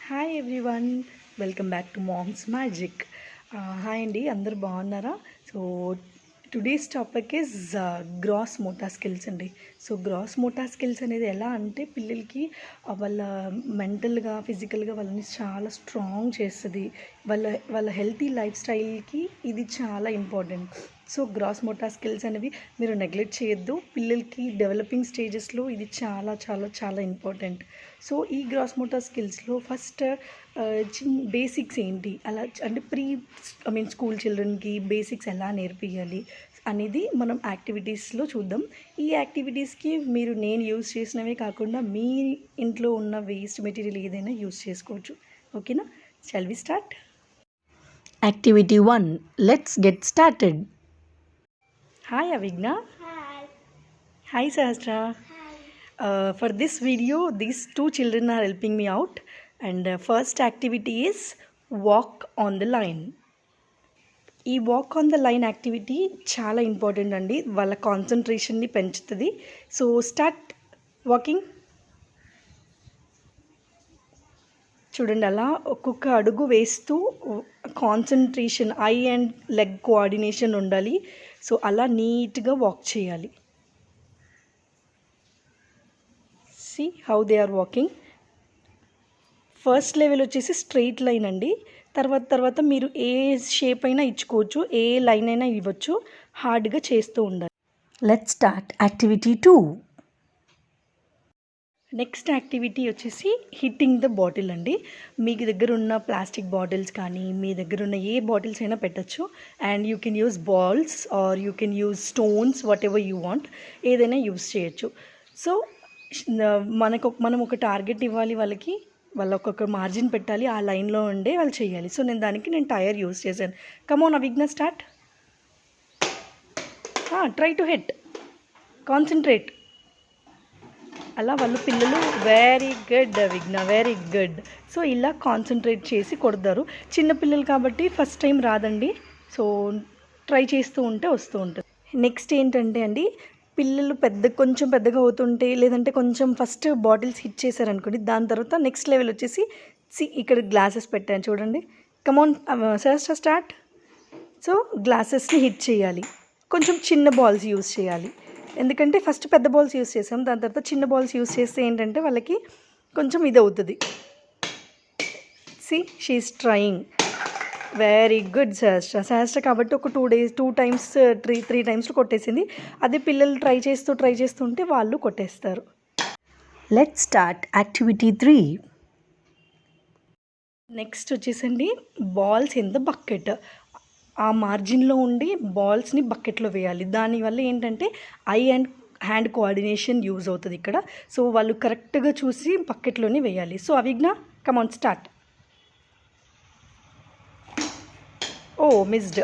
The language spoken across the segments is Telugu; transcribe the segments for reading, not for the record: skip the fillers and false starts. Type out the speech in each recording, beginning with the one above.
Hi everyone, welcome back to moms magic. Hi అండి, అందరు బాగున్నారా? So today's topic is gross motor skills అండి. సో గ్రాస్ మోటార్ స్కిల్స్ అనేది ఎలా అంటే పిల్లలకి వాళ్ళ మెంటల్గా ఫిజికల్గా వాళ్ళని చాలా స్ట్రాంగ్ చేస్తుంది. వాళ్ళ వాళ్ళ హెల్తీ లైఫ్ స్టైల్కి ఇది చాలా important. So gross motor skills అనేవి మీరు నెగ్లెక్ట్ చేయొద్దు. పిల్లలకి డెవలపింగ్ స్టేజెస్లో ఇది చాలా చాలా చాలా ఇంపార్టెంట్. సో ఈ గ్రాస్ మోటార్ స్కిల్స్లో ఫస్ట్ బేసిక్స్ ఏంటి, అలా అంటే స్కూల్ చిల్డ్రన్కి బేసిక్స్ ఎలా నేర్పియాలి అనేది మనం యాక్టివిటీస్లో చూద్దాం. ఈ యాక్టివిటీస్కి నేను యూజ్ చేసినవే కాకుండా మీ ఇంట్లో ఉన్న వేస్ట్ మెటీరియల్ ఏదైనా యూజ్ చేసుకోవచ్చు. ఓకేనా? Shall we start? Activity 1, let's get started. Hi Avigna. Hi Sahasra. For this video, these two children are helping me out, and first activity is walk on the line. ఈ walk on the line activity చాలా ఇంపార్టెంట్ అండి, వాళ్ళ కాన్సన్ట్రేషన్ని పెంచుతుంది. So start walking. చూడండి, అలా ఒక్కొక్క అడుగు వేస్తూ concentration, I and leg coordination ఉండాలి. సో అలా నీట్గా వాక్ చేయాలి. See how they are walking. First level వచ్చేసి స్ట్రెయిట్ లైన్ అండి. తర్వాత మీరు ఏ షేప్ అయినా ఇచ్చుకోవచ్చు, ఏ లైన్ అయినా ఇవ్వచ్చు. హార్డ్గా చేస్తూ ఉండాలి. Let's start activity 2. Next activity వచ్చేసి హిట్టింగ్ ద బాటిల్ అండి. మీకు దగ్గర ఉన్న ప్లాస్టిక్ బాటిల్స్ కానీ మీ దగ్గర ఉన్న ఏ బాటిల్స్ అయినా పెట్టచ్చు. And you can use balls or you can use stones, whatever you want, ఏదైనా యూజ్ చేయొచ్చు. సో మనం ఒక టార్గెట్ ఇవ్వాలి వాళ్ళకి, వాళ్ళు ఒక్కొక్క మార్జిన్ పెట్టాలి, ఆ లైన్లో ఉండే వాళ్ళు చేయాలి. సో నేను టైర్ యూజ్ చేశాను. Come on Avigna, start. Try to hit, concentrate. అలా పిల్లలు very good Avigna, very good. So ఇలా కాన్సన్ట్రేట్ చేసి కొడతారు. చిన్నపిల్లలు కాబట్టి ఫస్ట్ టైం రాదండి. సో ట్రై చేస్తూ ఉంటే వస్తూ ఉంటుంది. నెక్స్ట్ ఏంటంటే అండి, పిల్లలు కొంచెం పెద్దగా అవుతుంటే, లేదంటే కొంచెం ఫస్ట్ బాటిల్స్ హిట్ చేశారనుకోండి, దాని తర్వాత నెక్స్ట్ లెవెల్ వచ్చేసి ఇక్కడ గ్లాసెస్ పెట్టాను చూడండి. కమౌన్ సహస్ర, స్టార్ట్. సో గ్లాసెస్ని హిట్ చేయాలి. కొంచెం చిన్న బాల్స్ యూజ్ చేయాలి, ఎందుకంటే ఫస్ట్ పెద్ద బాల్స్ యూజ్ చేసాం, దాని తర్వాత చిన్న బాల్స్ యూజ్ చేస్తే ఏంటంటే వాళ్ళకి కొంచెం ఇది అవుతుంది. She is trying. Very good Sahasra కాబట్టి ఒక 2 టైమ్స్ 3 టైమ్స్లో కొట్టేసింది. అదే పిల్లలు ట్రై చేస్తుంటే వాళ్ళు కొట్టేస్తారు. Let's start activity 3. నెక్స్ట్ వచ్చేసండి బాల్స్ ఇన్ ద బకెట్. ఆ మార్జిన్లో ఉండి బాల్స్ని బకెట్లో వేయాలి. దానివల్ల ఏంటంటే eye and hand coordination use అవుతుంది ఇక్కడ. సో వాళ్ళు కరెక్ట్గా చూసి బకెట్లోనే వేయాలి. So Avigna, come on start. Oh, missed.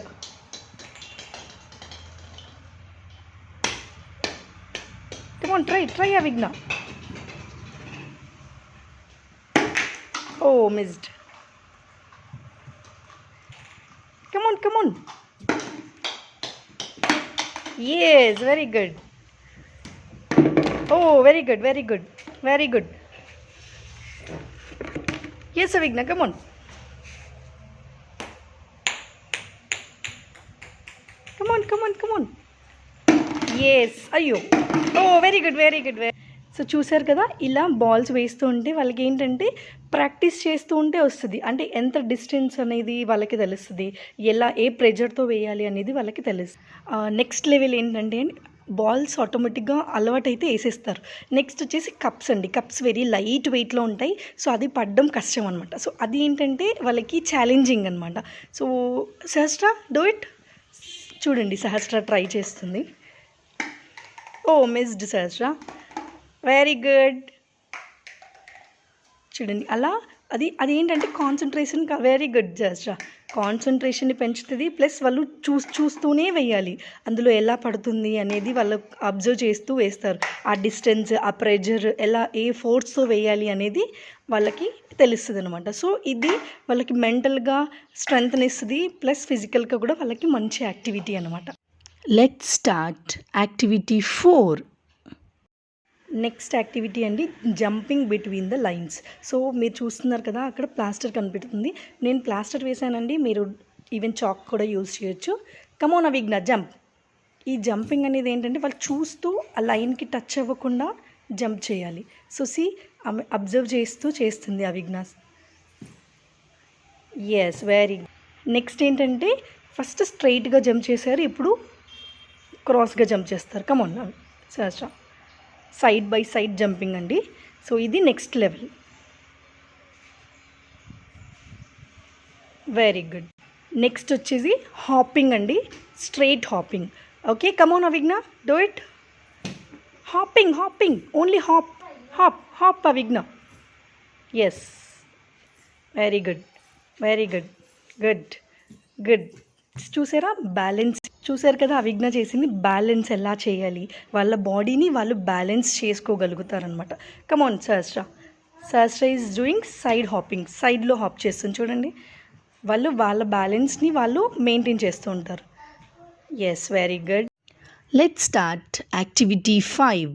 Come on, try Avigna. Oh, missed. Come on. Yes, very good. Oh, very good. Yes, Avigna, come on. Come on. Yes, అయ్యో. Oh, very good. సో చూసారు కదా, ఇలా బాల్స్ వేస్తూ ఉంటే వాళ్ళకి ఏంటంటే ప్రాక్టీస్ చేస్తూ ఉంటే వస్తుంది. అంటే ఎంత డిస్టెన్స్ అనేది వాళ్ళకి తెలుస్తుంది, ఏ ప్రెజర్తో వేయాలి అనేది వాళ్ళకి తెలుస్తుంది. నెక్స్ట్ లెవెల్ ఏంటంటే బాల్స్ ఆటోమేటిక్గా అలవాటైతే వేసేస్తారు. నెక్స్ట్ వచ్చేసి కప్స్ అండి. కప్స్ వెరీ లైట్ వెయిట్లో ఉంటాయి. సో అది పడడం కష్టం అనమాట. సో అది ఏంటంటే వాళ్ళకి ఛాలెంజింగ్ అనమాట. So Sahasra, do it. చూడండి, సహస్ర ట్రై చేస్తుంది. ఓ మిస్డ్ సహస్ర, వెరీ గుడ్. చూడండి, అలా అది ఏంటంటే కాన్సన్ట్రేషన్. వెరీ గుడ్ సహస్ర, కాన్సన్ట్రేషన్ని పెంచుతుంది. ప్లస్ వాళ్ళు చూస్తూనే వేయాలి, అందులో ఎలా పడుతుంది అనేది వాళ్ళు అబ్జర్వ్ చేస్తూ వేస్తారు. ఆ డిస్టెన్స్, ఆ ప్రెజర్, ఏ ఫోర్స్తో వేయాలి అనేది వాళ్ళకి తెలుస్తుంది అనమాట. సో ఇది వాళ్ళకి మెంటల్గా స్ట్రెంగ్త్ని ఇస్తుంది, ప్లస్ ఫిజికల్గా కూడా వాళ్ళకి మంచి యాక్టివిటీ అనమాట. Let's start activity 4. Next activity అండి jumping between the lines. So మీరు చూస్తున్నారు కదా అక్కడ ప్లాస్టర్ కనిపిస్తుంది. నేను ప్లాస్టర్ వేసానండి, మీరు ఈవెన్ చాక్ కూడా యూజ్ చేయొచ్చు. Come on Avighna jump. ఈ జంపింగ్ అనేది ఏంటంటే వాళ్ళు చూస్తూ ఆ లైన్కి టచ్ అవ్వకుండా జంప్ చేయాలి. సో సి అబ్జర్వ్ చేస్తూ చేస్తుంది Avighna. Yes, very good. Next ఏంటంటే ఫస్ట్ స్ట్రైట్గా జంప్ చేశారు, ఇప్పుడు క్రాస్గా జంప్ చేస్తారు. Come on Sahasra. Side by side jumping అండి. సో ఇది next level. Very good. Next వచ్చేసి హాపింగ్ అండి, straight hopping. Okay come on Avighna, do it. Hopping hopping, only hop hop hop Avighna. Yes, very good, very good, good good. చూసారా బ్యాలెన్స్, చూసారు కదా అవిఘ్న చేసింది. బ్యాలెన్స్ ఎలా చేయాలి, వాళ్ళ బాడీని వాళ్ళు బ్యాలెన్స్ చేసుకోగలుగుతారనమాట. Come on Sahasra. Sahasra is doing side hopping, సైడ్లో హాప్ చేస్తుంది చూడండి. వాళ్ళు వాళ్ళ బ్యాలెన్స్ని వాళ్ళు మెయింటైన్ చేస్తూ ఉంటారు. Yes, very good. Let's start activity 5.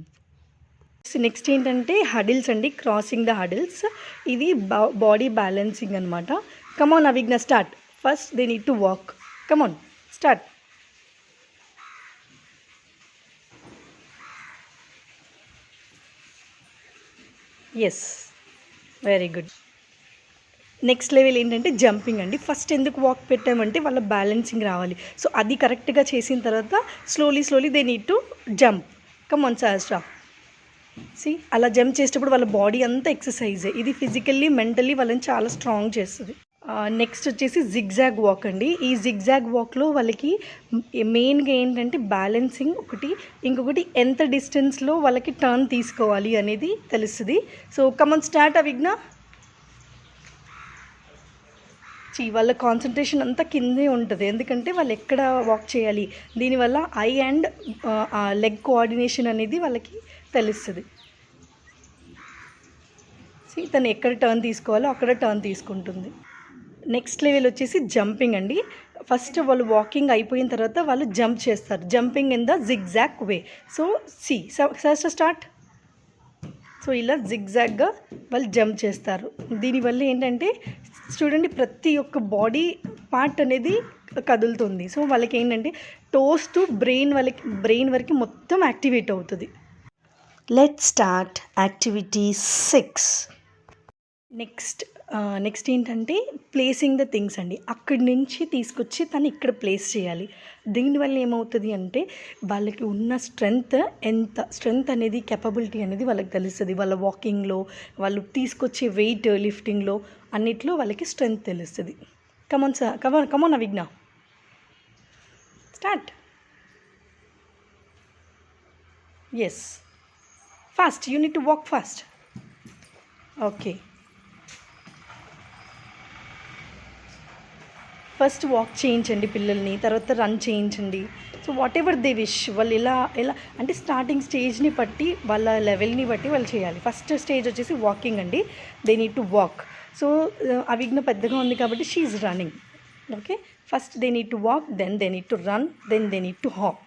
Next ఏంటంటే హడిల్స్ అండి, క్రాసింగ్ ద హడిల్స్. ఇది బాడీ బ్యాలెన్సింగ్ అనమాట. Come on Avighna start. First they need to walk. Come on start. Yes, very good. Next level ఏంటంటే జంపింగ్ అండి. ఫస్ట్ ఎందుకు వాక్ పెట్టామంటే వాళ్ళ బ్యాలెన్సింగ్ రావాలి. సో అది కరెక్ట్గా చేసిన తర్వాత slowly they need to jump. Come on Sahasra. See అలా జంప్ చేసేటప్పుడు వాళ్ళ బాడీ అంతా ఎక్సర్సైజే. ఇది ఫిజికల్లీ మెంటల్లీ వాళ్ళని చాలా స్ట్రాంగ్ చేస్తుంది. నెక్స్ట్ వచ్చేసి జిగ్జాగ్ వాక్ అండి. ఈ జిగ్జాగ్ వాక్లో వాళ్ళకి మెయిన్గా ఏంటంటే బ్యాలెన్సింగ్ ఒకటి, ఇంకొకటి ఎంత డిస్టెన్స్లో వాళ్ళకి టర్న్ తీసుకోవాలి అనేది తెలుస్తుంది. So come on start Avighna. వాళ్ళ కాన్సన్ట్రేషన్ అంతా కిందే ఉంటుంది, ఎందుకంటే వాళ్ళు ఎక్కడ వాక్ చేయాలి. దీనివల్ల ఐ అండ్ లెగ్ కోఆర్డినేషన్ అనేది వాళ్ళకి తెలుస్తుంది. తను ఎక్కడ టర్న్ తీసుకోవాలో అక్కడ టర్న్ తీసుకుంటుంది. నెక్స్ట్ లెవెల్ వచ్చేసి జంపింగ్ అండి. ఫస్ట్ వాళ్ళు వాకింగ్ అయిపోయిన తర్వాత వాళ్ళు జంప్ చేస్తారు, jumping in the zigzag way. So first start. So ఇలా జిగ్జాగ్గా వాళ్ళు జంప్ చేస్తారు. దీనివల్ల ఏంటంటే చూడండి ప్రతి ఒక్క బాడీ పార్ట్ అనేది కదులుతుంది. సో వాళ్ళకి ఏంటంటే టోస్ టు బ్రెయిన్ వరకు మొత్తం యాక్టివేట్ అవుతుంది. Let's start activity 6. నెక్స్ట్ ఏంటంటే ప్లేసింగ్ ద థింగ్స్ అండి. అక్కడి నుంచి తీసుకొచ్చి తను ఇక్కడ ప్లేస్ చేయాలి. దీనివల్ల ఏమవుతుంది అంటే వాళ్ళకి ఉన్న స్ట్రెంగ్త్ అనేది, కెపబిలిటీ అనేది వాళ్ళకి తెలుస్తుంది. వాళ్ళ వాకింగ్లో, వాళ్ళు తీసుకొచ్చే వెయిట్ లిఫ్టింగ్లో అన్నిట్లో వాళ్ళకి స్ట్రెంగ్త్ తెలుస్తుంది. Come on Avighna start. Yes, fast, you need to walk fast. Okay, first walk చేయించండి పిల్లల్ని, తర్వాత రన్ చేయించండి. So whatever they wish. వాళ్ళు ఎలా అంటే స్టార్టింగ్ స్టేజ్ని బట్టి, వాళ్ళ లెవెల్ని బట్టి వాళ్ళు చేయాలి. ఫస్ట్ స్టేజ్ వచ్చేసి వాకింగ్ అండి. They need to walk. So Avighna పెద్దగా ఉంది కాబట్టి she is running. Okay, first they need to walk, then they need to run, then they need to hop.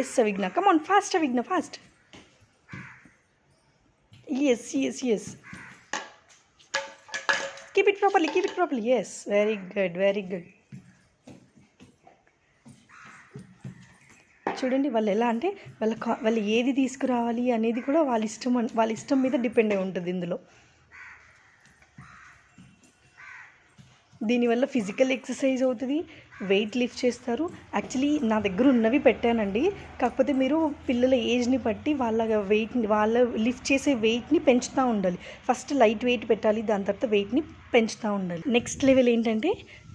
Yes Avighna, come on fast Avighna, fast. Yes. Keep it properly. Yes, very good. చూడండి వాళ్ళు ఎలా అంటే వాళ్ళు ఏది తీసుకురావాలి అనేది కూడా వాళ్ళ ఇష్టం మీద డిపెండ్ అయి ఉంటుంది ఇందులో. దీనివల్ల ఫిజికల్ ఎక్సర్సైజ్ అవుతుంది, వెయిట్ లిఫ్ట్ చేస్తారు. యాక్చువల్లీ నా దగ్గర ఉన్నవి పెట్టానండి, కాకపోతే మీరు పిల్లల ఏజ్ని బట్టి వాళ్ళ లిఫ్ట్ చేసే వెయిట్ని పెంచుతూ ఉండాలి. ఫస్ట్ లైట్ వెయిట్ పెట్టాలి, దాని తర్వాత వెయిట్ని పెంచుతూ ఉండాలి. నెక్స్ట్ లెవెల్ ఏంటంటే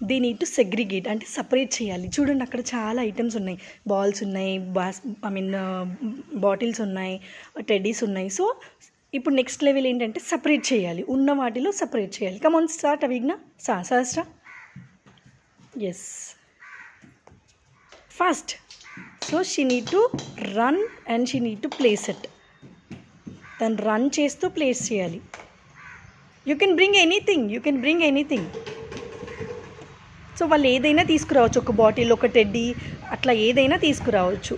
దే నీడ్ టు సెగ్రిగేట్, అంటే సపరేట్ చేయాలి. చూడండి అక్కడ చాలా ఐటమ్స్ ఉన్నాయి, బాల్స్ ఉన్నాయి, బాటిల్స్ ఉన్నాయి, టెడ్డీస్ ఉన్నాయి. సో ఇప్పుడు నెక్స్ట్ లెవెల్ ఏంటంటే సపరేట్ చేయాలి, ఉన్న వాటిలో సపరేట్ చేయాలి. Come on start Avighna. Sahasra. Yes, fast. So she need to run and she need to place it. తను రన్ చేస్తూ ప్లేస్ చేయాలి. You can bring anything. So వాళ్ళు ఏదైనా తీసుకురావచ్చు, ఒక బాటిల్, ఒక టెడ్డీ, అట్లా ఏదైనా తీసుకురావచ్చు.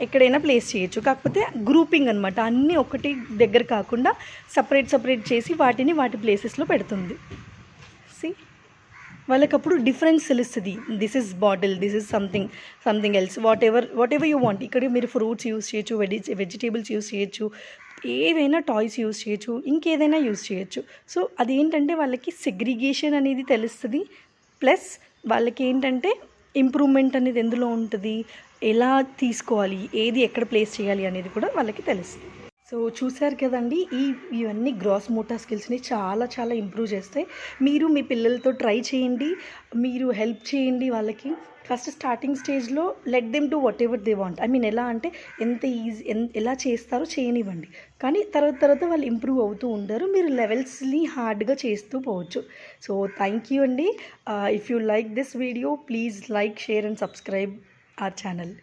ఎక్కడైనా ప్లేస్ చేయొచ్చు. కాకపోతే గ్రూపింగ్ అనమాట, అన్నీ ఒకటి దగ్గర కాకుండా సపరేట్ చేసి వాటిని వాటి ప్లేసెస్లో పెడుతుంది. సి వాళ్ళకప్పుడు డిఫరెన్స్ తెలుస్తుంది. This is bottle, this is something else, what ever you want. ఇక్కడ మీరు ఫ్రూట్స్ యూస్ చేయొచ్చు, వెజిటేబుల్స్ యూస్ చేయొచ్చు, ఏవైనా టాయ్స్ యూస్ చేయొచ్చు, ఇంకేదైనా యూస్ చేయొచ్చు. సో అదేంటంటే వాళ్ళకి సెగ్రిగేషన్ అనేది తెలుస్తుంది. ప్లస్ వాళ్ళకి ఏంటంటే ఇంప్రూవ్మెంట్ అనేది ఎందులో ఉంటుంది, ఎలా తీసుకోవాలి, ఏది ఎక్కడ ప్లేస్ చేయాలి అనేది కూడా వాళ్ళకి తెలుస్తుంది. సో చూశారు కదండి, ఇవన్నీ గ్రాస్ మోటార్ స్కిల్స్ని చాలా ఇంప్రూవ్ చేస్తాయి. మీరు మీ పిల్లలతో ట్రై చేయండి, మీరు హెల్ప్ చేయండి వాళ్ళకి. ఫస్ట్ స్టార్టింగ్ స్టేజ్లో let them do what ever they want. I mean ఎలా అంటే ఎంత ఈజీ ఎలా చేస్తారో చేయనివ్వండి, కానీ తర్వాత వాళ్ళు ఇంప్రూవ్ అవుతూ ఉంటారు. మీరు లెవెల్స్ని హార్డ్గా చేస్తూ పోవచ్చు. సో థ్యాంక్ యూ అండి. If you like this video, please like, share and subscribe our channel.